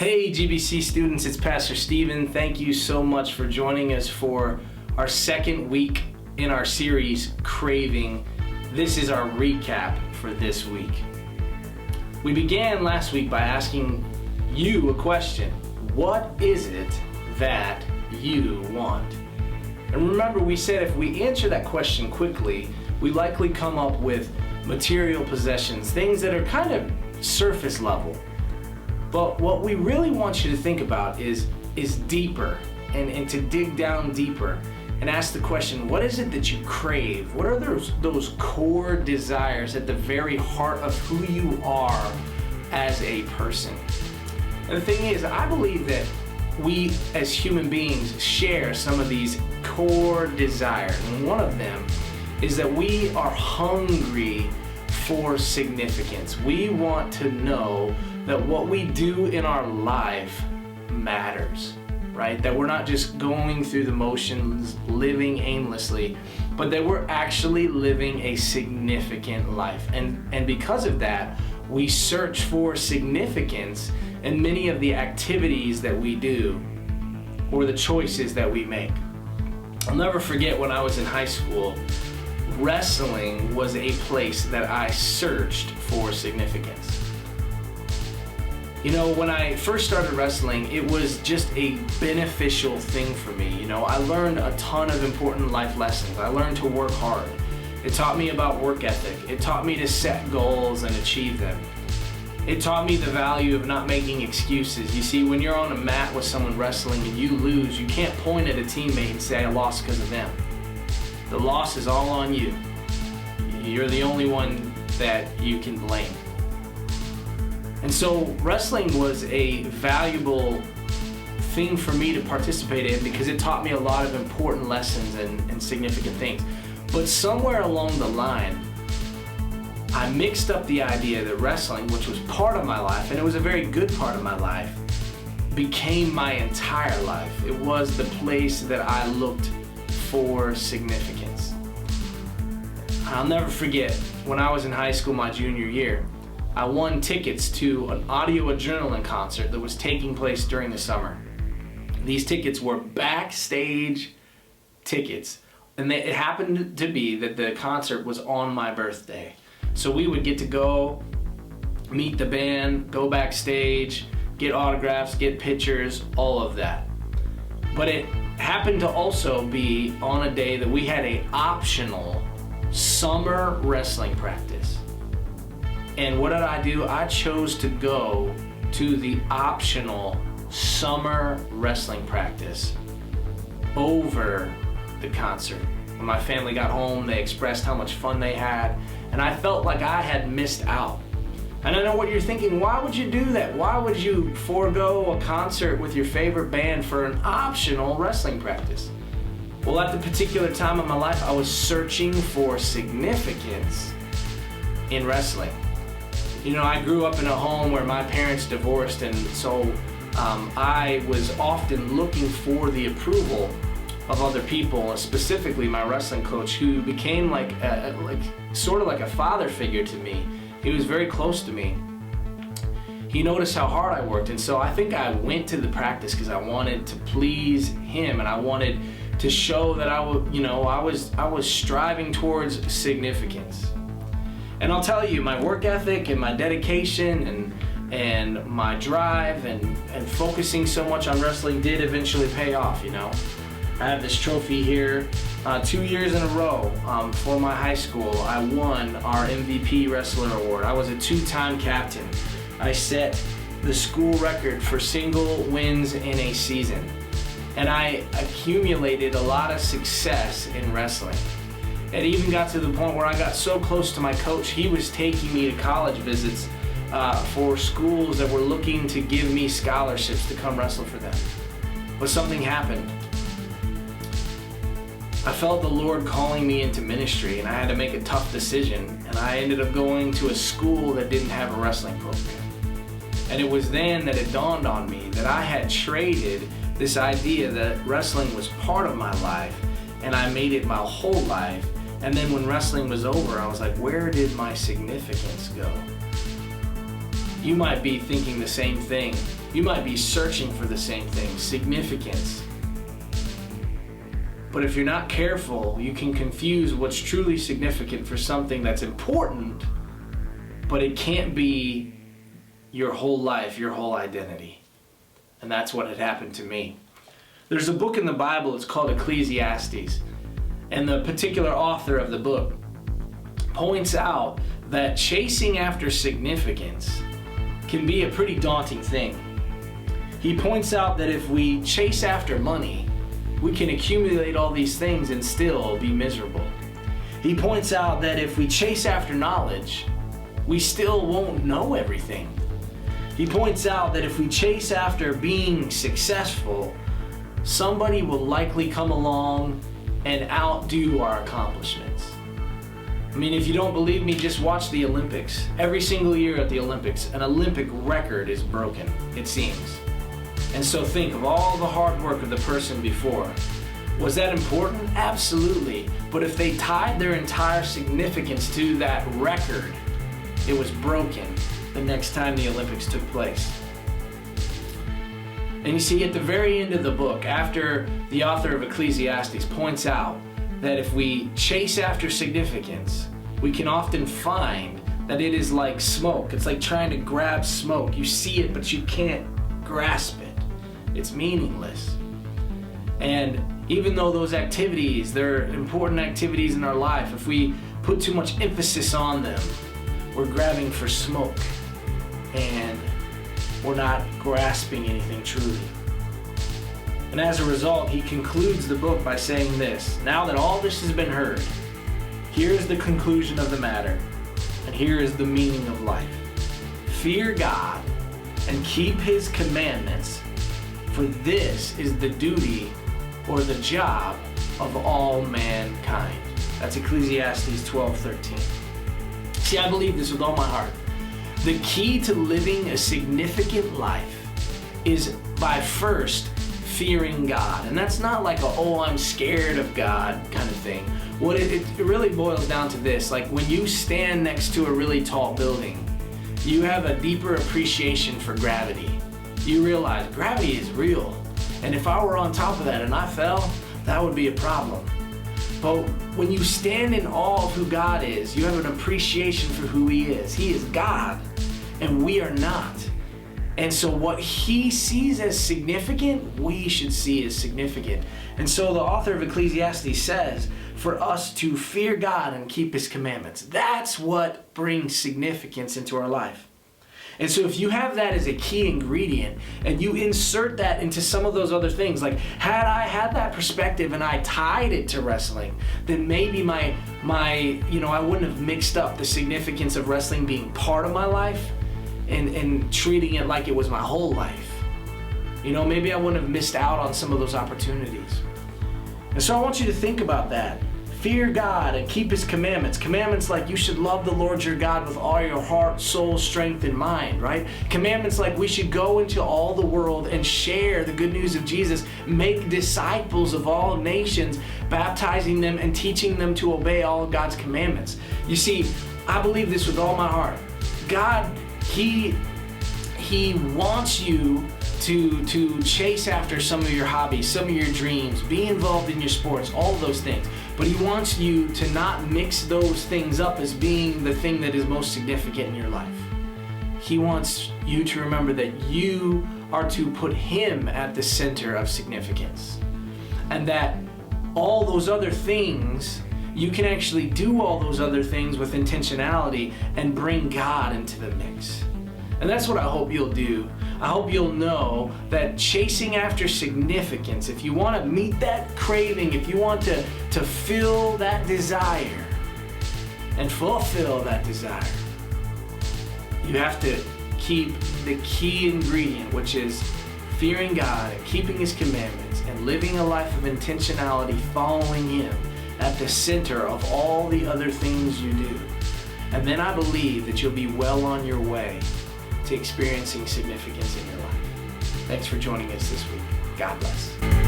Hey GBC students, it's Pastor Steven. Thank you so much for joining us for our second week in our series, Craving. This is our recap for this week. We began last week by asking you a question. What is it that you want? And remember, we said if we answer that question quickly, we likely come up with material possessions, things that are kind of surface level. But what we really want you to think about is deeper and to dig down deeper and ask the question, what is it that you crave? What are those core desires at the very heart of who you are as a person? And the thing is, I believe that we as human beings share some of these core desires. And one of them is that we are hungry for significance. We want to know that what we do in our life matters, right? That we're not just going through the motions, living aimlessly, but that we're actually living a significant life. And because of that, we search for significance in many of the activities that we do or the choices that we make. I'll never forget when I was in high school, wrestling was a place that I searched for significance. You know, when I first started wrestling, it was just a beneficial thing for me. You know, I learned a ton of important life lessons. I learned to work hard. It taught me about work ethic. It taught me to set goals and achieve them. It taught me the value of not making excuses. You see, when you're on a mat with someone wrestling and you lose, you can't point at a teammate and say, I lost because of them. The loss is all on you. You're the only one that you can blame. And so wrestling was a valuable thing for me to participate in because it taught me a lot of important lessons and significant things. But somewhere along the line, I mixed up the idea that wrestling, which was part of my life, and it was a very good part of my life, became my entire life. It was the place that I looked for significance. I'll never forget, when I was in high school my junior year, I won tickets to an audio adrenaline concert that was taking place during the summer. These tickets were backstage tickets, and it happened to be that the concert was on my birthday. So we would get to go meet the band, go backstage, get autographs, get pictures, all of that. But it happened to also be on a day that we had an optional summer wrestling practice. And what did I do? I chose to go to the optional summer wrestling practice over the concert. When my family got home, they expressed how much fun they had, and I felt like I had missed out. And I know what you're thinking, why would you do that? Why would you forego a concert with your favorite band for an optional wrestling practice? Well, at the particular time of my life, I was searching for significance in wrestling. You know, I grew up in a home where my parents divorced, and so I was often looking for the approval of other people, specifically my wrestling coach, who became sort of like a father figure to me. He was very close to me. He noticed how hard I worked, and so I think I went to the practice because I wanted to please him, and I wanted to show that I was striving towards significance. And I'll tell you, my work ethic and my dedication and my drive and focusing so much on wrestling did eventually pay off, you know. I have this trophy here. 2 years in a row for my high school, I won our MVP Wrestler Award. I was a two-time captain. I set the school record for single wins in a season. And I accumulated a lot of success in wrestling. It even got to the point where I got so close to my coach, he was taking me to college visits for schools that were looking to give me scholarships to come wrestle for them. But something happened. I felt the Lord calling me into ministry, and I had to make a tough decision, and I ended up going to a school that didn't have a wrestling program. And it was then that it dawned on me that I had traded this idea that wrestling was part of my life, and I made it my whole life. And then when wrestling was over, I was like, where did my significance go? you might be thinking the same thing. You might be searching for the same thing, significance. But if you're not careful, you can confuse what's truly significant for something that's important, but it can't be your whole life, your whole identity. And that's what had happened to me. There's a book in the Bible, it's called Ecclesiastes. And the particular author of the book points out that chasing after significance can be a pretty daunting thing. He points out that if we chase after money, we can accumulate all these things and still be miserable. He points out that if we chase after knowledge, we still won't know everything. He points out that if we chase after being successful, somebody will likely come along and outdo our accomplishments. I mean, if you don't believe me, just watch the Olympics. Every single year at the Olympics, an Olympic record is broken, it seems. And so think of all the hard work of the person before. Was that important? Absolutely. But if they tied their entire significance to that record, it was broken the next time the Olympics took place. And you see, at the very end of the book, after the author of Ecclesiastes points out that if we chase after significance, we can often find that it is like smoke. It's like trying to grab smoke. You see it, but you can't grasp it. It's meaningless. And even though those activities, they're important activities in our life, if we put too much emphasis on them, we're grabbing for smoke and we're not grasping anything truly. And as a result, he concludes the book by saying this: now that all this has been heard, here is the conclusion of the matter, and here is the meaning of life. Fear God and keep his commandments, for this is the duty or the job of all mankind. That's Ecclesiastes 12:13. See, I believe this with all my heart. The key to living a significant life is by first fearing God. And that's not like I'm scared of God kind of thing. What it really boils down to this: like when you stand next to a really tall building, you have a deeper appreciation for gravity. You realize gravity is real. And if I were on top of that and I fell, that would be a problem. But when you stand in awe of who God is, you have an appreciation for who he is. He is God, and we are not. And so what he sees as significant, we should see as significant. And so the author of Ecclesiastes says for us to fear God and keep his commandments. That's what brings significance into our life. And so if you have that as a key ingredient and you insert that into some of those other things, like had I had that perspective and I tied it to wrestling, then maybe I wouldn't have mixed up the significance of wrestling being part of my life and treating it like it was my whole life. Maybe I wouldn't have missed out on some of those opportunities. And so I want you to think about that. Fear God and keep his commandments. Commandments like you should love the Lord your God with all your heart, soul, strength, and mind, right? Commandments like we should go into all the world and share the good news of Jesus, make disciples of all nations, baptizing them and teaching them to obey all of God's commandments. You see, I believe this with all my heart. God, he wants you to chase after some of your hobbies, some of your dreams, be involved in your sports, all of those things. But he wants you to not mix those things up as being the thing that is most significant in your life. He wants you to remember that you are to put him at the center of significance. And that all those other things, you can actually do all those other things with intentionality and bring God into the mix. And that's what I hope you'll do. I hope you'll know that chasing after significance, if you want to meet that craving, if you want to fill that desire and fulfill that desire, you have to keep the key ingredient, which is fearing God and keeping his commandments and living a life of intentionality, following him at the center of all the other things you do. And then I believe that you'll be well on your way to experiencing significance in your life. Thanks for joining us this week. God bless.